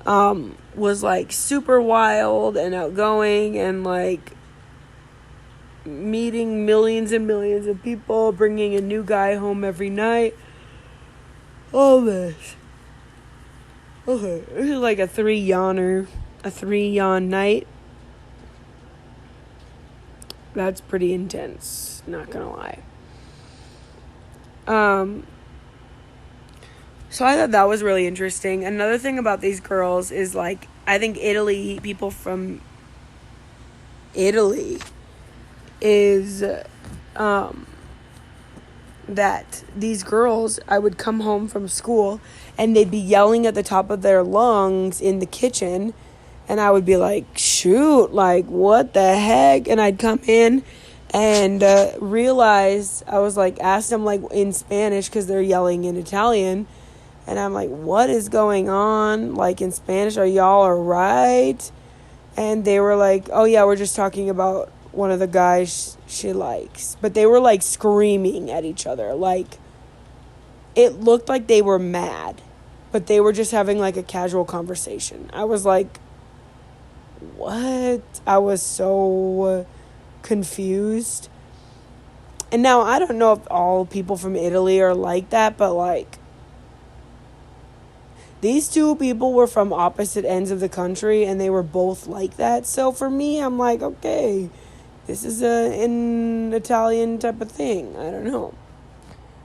was, like, super wild and outgoing and, like, meeting millions and millions of people, bringing a new guy home every night. All this. Okay, this is like a 3-yawn night. That's pretty intense, not gonna lie. So I thought that was really interesting. Another thing about these girls is, like, I think people from Italy is that these girls, I would come home from school and they'd be yelling at the top of their lungs in the kitchen, and I would be like, shoot, like, what the heck? And I'd come in and realize, I was like, asked them, like, in Spanish, because they're yelling in Italian, and I'm like, what is going on? Like, in Spanish, are y'all all right? And they were like, oh yeah, we're just talking about one of the guys she likes. But they were, like, screaming at each other. Like, it looked like they were mad, but they were just having, like, a casual conversation. I was like, what? I was so confused. And now I don't know if all people from Italy are like that, but, like, these two people were from opposite ends of the country and they were both like that. So for me, I'm like, okay, this is an Italian type of thing. I don't know.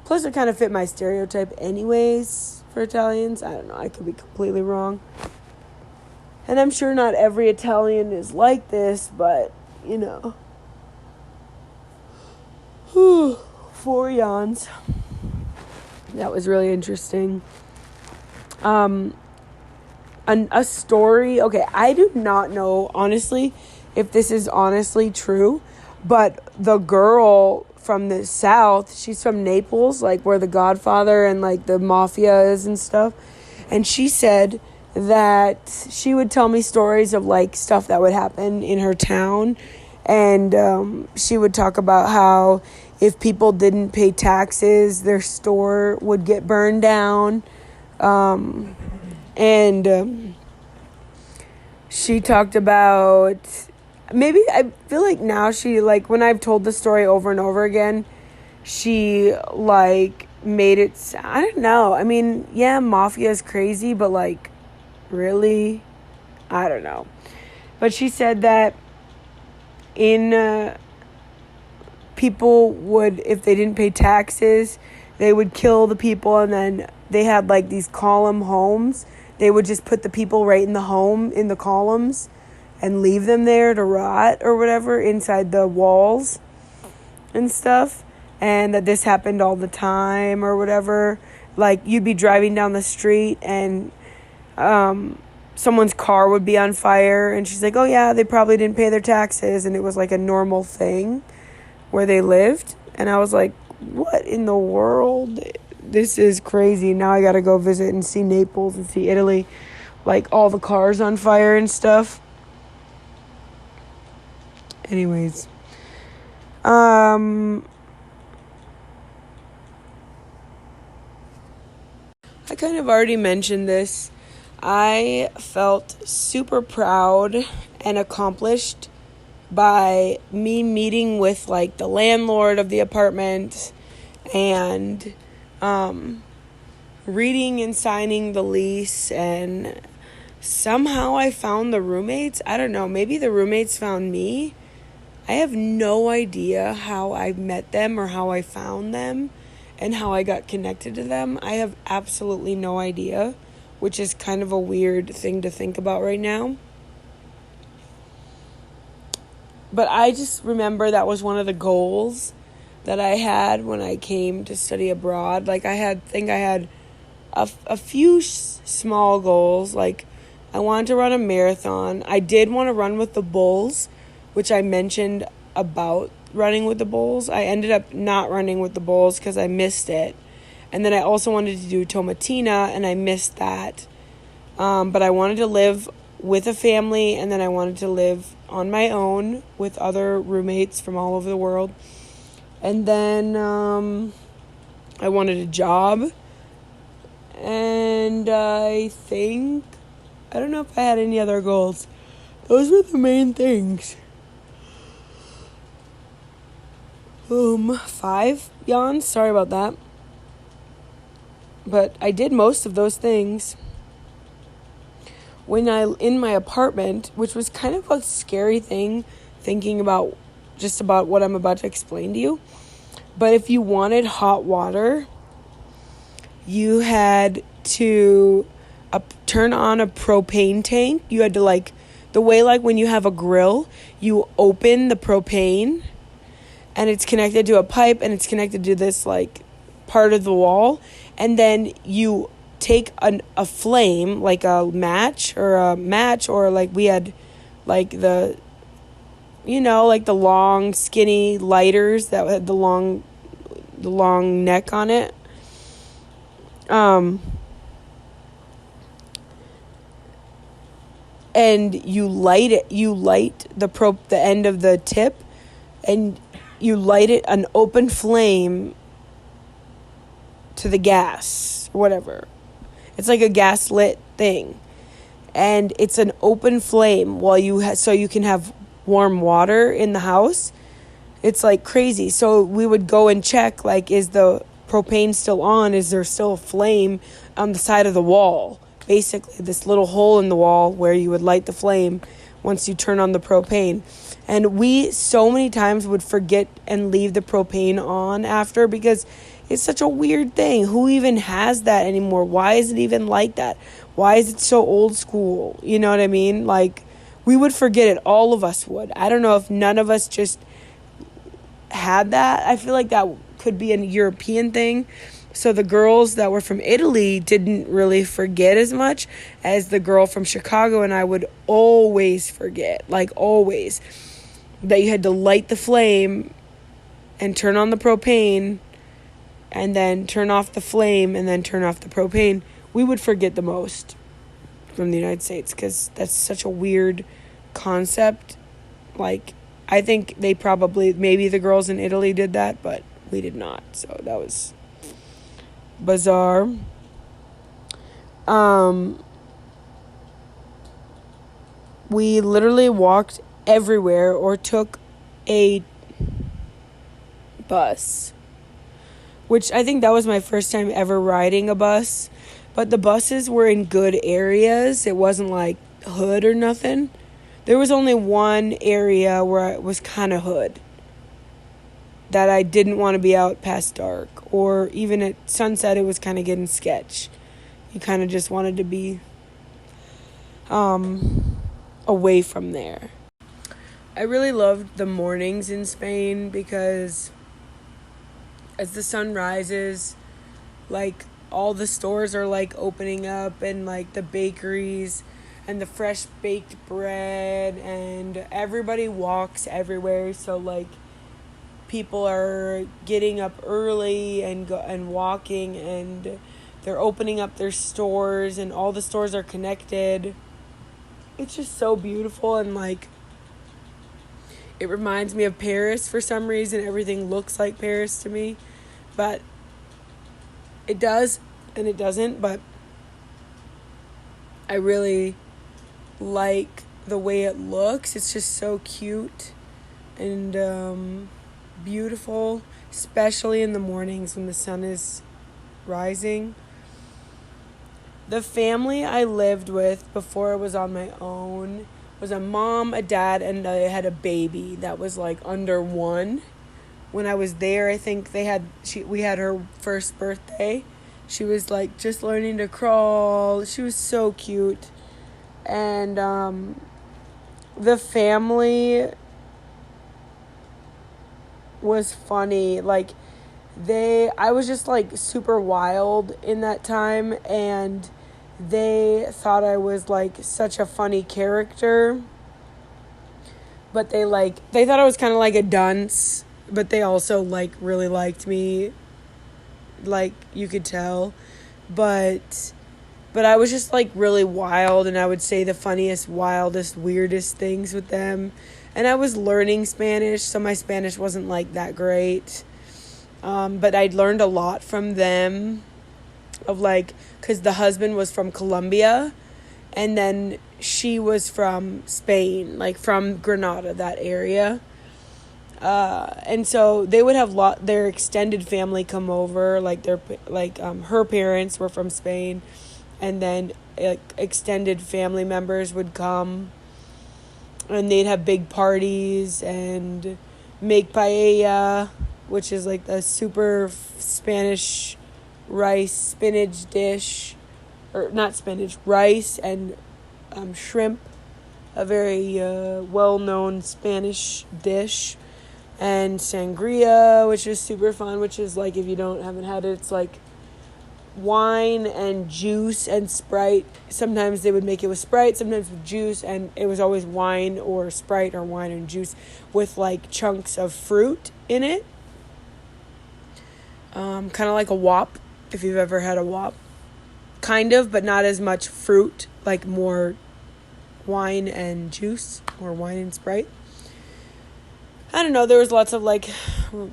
Plus, it kind of fit my stereotype anyways for Italians. I don't know. I could be completely wrong. And I'm sure not every Italian is like this, but, you know. 4 yawns. That was really interesting. A story. Okay, I do not know, honestly, if this is honestly true, but the girl from the south, she's from Naples, like where the Godfather and, like, the mafia is and stuff. And she said that she would tell me stories of, like, stuff that would happen in her town. And she would talk about how if people didn't pay taxes, their store would get burned down. She talked about, maybe, I feel like now she, like, when I've told the story over and over again, she, like, made it, I don't know. I mean, yeah, mafia is crazy, but, like, really? I don't know. But she said that people would, if they didn't pay taxes, they would kill the people, and then they had, like, these column homes. They would just put the people right in the home, in the columns, and leave them there to rot or whatever inside the walls and stuff. And that this happened all the time or whatever. Like, you'd be driving down the street and someone's car would be on fire, and she's like, oh yeah, they probably didn't pay their taxes, and it was like a normal thing where they lived. And I was like, what in the world? This is crazy. Now I gotta go visit and see Naples and see Italy, like all the cars on fire and stuff. Anyways, I kind of already mentioned this. I felt super proud and accomplished by me meeting with, like, the landlord of the apartment and reading and signing the lease, and somehow I found the roommates. I don't know, maybe the roommates found me. I have no idea how I met them or how I found them and how I got connected to them. I have absolutely no idea, which is kind of a weird thing to think about right now. But I just remember that was one of the goals that I had when I came to study abroad. Like I had a few small goals. Like I wanted to run a marathon. I did want to run with the Bulls, which I mentioned about running with the Bulls. I ended up not running with the Bulls because I missed it. And then I also wanted to do Tomatina, and I missed that. But I wanted to live with a family, and then I wanted to live on my own with other roommates from all over the world. And then I wanted a job. And I don't know if I had any other goals. Those were the main things. 5 yawns. Sorry about that. But I did most of those things in my apartment, which was kind of a scary thing, thinking about what I'm about to explain to you. But if you wanted hot water, you had to turn on a propane tank. You had to the way when you have a grill, you open the propane and it's connected to a pipe and it's connected to this part of the wall, and then you take a flame, like a match, or we had the long skinny lighters that had the long neck on it. And you light the end of the tip, and you light it an open flame to the gas, or whatever. It's like a gas lit thing, and it's an open flame so you can have warm water in the house. It's crazy. So we would go and check, is the propane still on? Is there still a flame on the side of the wall? Basically, this little hole in the wall where you would light the flame once you turn on the propane. And we so many times would forget and leave the propane on after, because it's such a weird thing. Who even has that anymore? Why is it even like that? Why is it so old school? You know what I mean? We would forget it. All of us would. I don't know if none of us just had that. I feel like that could be a European thing. So the girls that were from Italy didn't really forget as much as the girl from Chicago, and I would always forget, always, that you had to light the flame and turn on the propane and then turn off the flame and then turn off the propane. We would forget the most from the United States because that's such a weird concept. I think maybe the girls in Italy did that, but we did not. So that was bizarre. We literally walked everywhere or took a bus, which I think that was my first time ever riding a bus. But the buses were in good areas. It wasn't hood or nothing. There was only one area where it was kind of hood, that I didn't want to be out past dark, or even at sunset it was kind of getting sketch. You kind of just wanted to be away from there. I really loved the mornings in Spain because as the sun rises, all the stores are opening up, and the bakeries and the fresh baked bread, and everybody walks everywhere. So people are getting up early and walking, and they're opening up their stores, and all the stores are connected. It's just so beautiful, and it reminds me of Paris for some reason. Everything looks like Paris to me, but it does and it doesn't. But I really like the way it looks. It's just so cute and beautiful, especially in the mornings when the sun is rising. The family I lived with before I was on my own was a mom, a dad, and I had a baby that was under 1. When I was there, I think we had her first birthday. She was just learning to crawl. She was so cute. And the family was funny. Like, I was just like super wild in that time, and they thought I was like such a funny character. But they thought I was kind of like a dunce, but they also like really liked me. Like, you could tell. But I was just like really wild, and I would say the funniest, wildest, weirdest things with them. And I was learning Spanish, so my Spanish wasn't like that great. But I'd learned a lot from them of like, because the husband was from Colombia, and then she was from Spain, like from Granada, that area. And so they would have their extended family come over, like her parents were from Spain, and then extended family members would come, and they'd have big parties and make paella, which is like the super Spanish rice spinach dish, or not spinach, rice and shrimp, a very well-known Spanish dish, and sangria, which is super fun, which is like, if you haven't had it, it's like wine and juice and Sprite. Sometimes they would make it with Sprite, sometimes with juice, and it was always wine or Sprite or wine and juice with like chunks of fruit in it. Kind of like a wop, if you've ever had a wop. Kind of, but not as much fruit, like more wine and juice, or wine and Sprite. I don't know, there was lots of like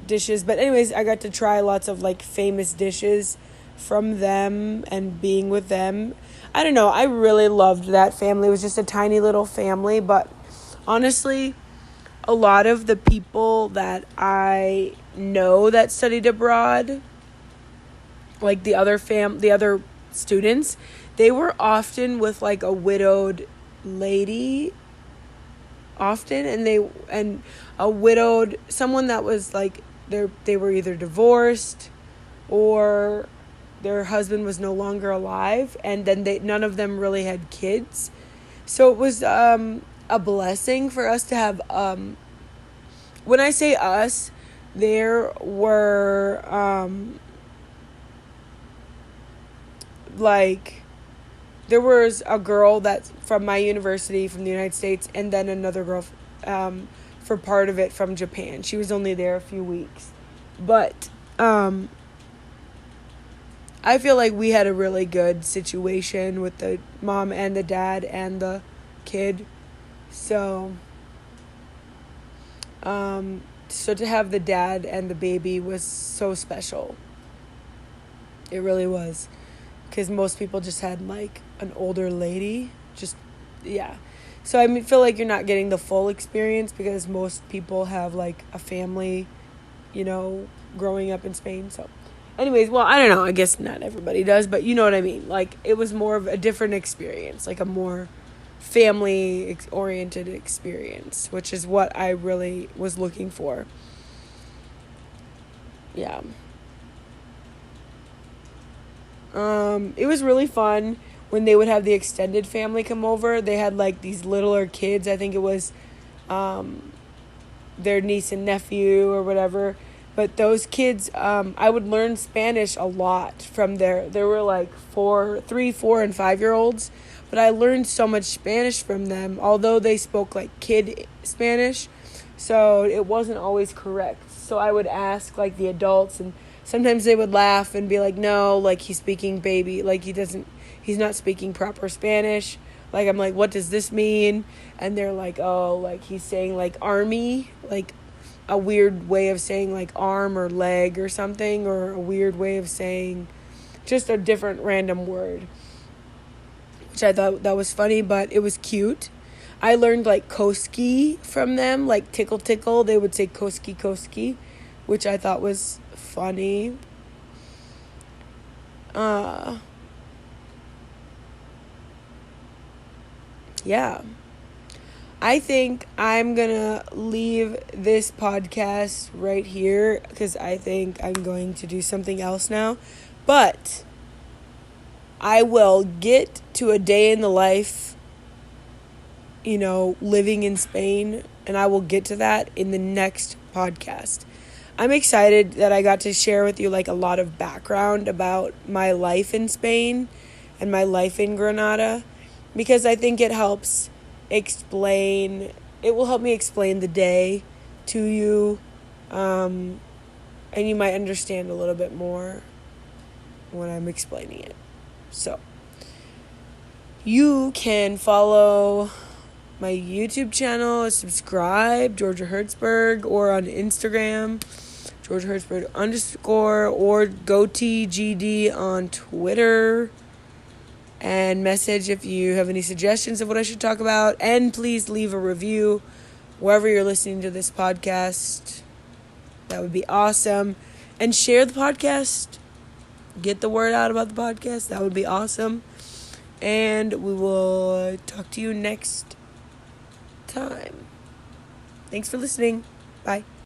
dishes, but anyways, I got to try lots of like famous dishes from them and being with them. I don't know, I really loved that family. It was just a tiny little family, but honestly, a lot of the people that I know that studied abroad, like the other students, they were often with like a widowed lady, often, and a widowed, someone that was like, they were either divorced or their husband was no longer alive, and then none of them really had kids. So it was a blessing for us to have, when I say us, there were there was a girl that's from my university, from the United States, and then another girl for part of it from Japan. She was only there a few weeks. But I feel like we had a really good situation with the mom and the dad and the kid. So to have the dad and the baby was so special. It really was. Because most people just had like an older lady. So I feel like you're not getting the full experience, because most people have like a family, growing up in Spain. So anyways, well, I don't know, I guess not everybody does, but you know what I mean. Like, it was more of a different experience, like a more family oriented experience, which is what I really was looking for. Yeah. It was really fun when they would have the extended family come over. They had like these littler kids. I think it was their niece and nephew or whatever. But those kids, I would learn Spanish a lot from there. There were like 3, 4, and 5-year-olds. But I learned so much Spanish from them, although they spoke like kid Spanish. So it wasn't always correct. So I would ask like the adults, and sometimes they would laugh and be like, no, like he's speaking baby, like he's not speaking proper Spanish. Like, I'm like, what does this mean? And they're like, oh, like he's saying like army, like a weird way of saying like arm or leg or something, or a weird way of saying just a different random word, which I thought that was funny, but it was cute. I learned like koski from them, like tickle tickle. They would say koski koski, which I thought was funny. Yeah. I think I'm gonna leave this podcast right here, because I think I'm going to do something else now. But I will get to a day in the life, living in Spain, and I will get to that in the next podcast. I'm excited that I got to share with you like a lot of background about my life in Spain and my life in Granada, because I think it will help me explain the day to you, and you might understand a little bit more when I'm explaining it. So, you can follow my YouTube channel, subscribe, Georgia Hertzberg, or on Instagram, Georgia Hertzberg _ or GoTGD on Twitter. And message if you have any suggestions of what I should talk about. And please leave a review wherever you're listening to this podcast. That would be awesome. And share the podcast. Get the word out about the podcast. That would be awesome. And we will talk to you next time. Thanks for listening. Bye.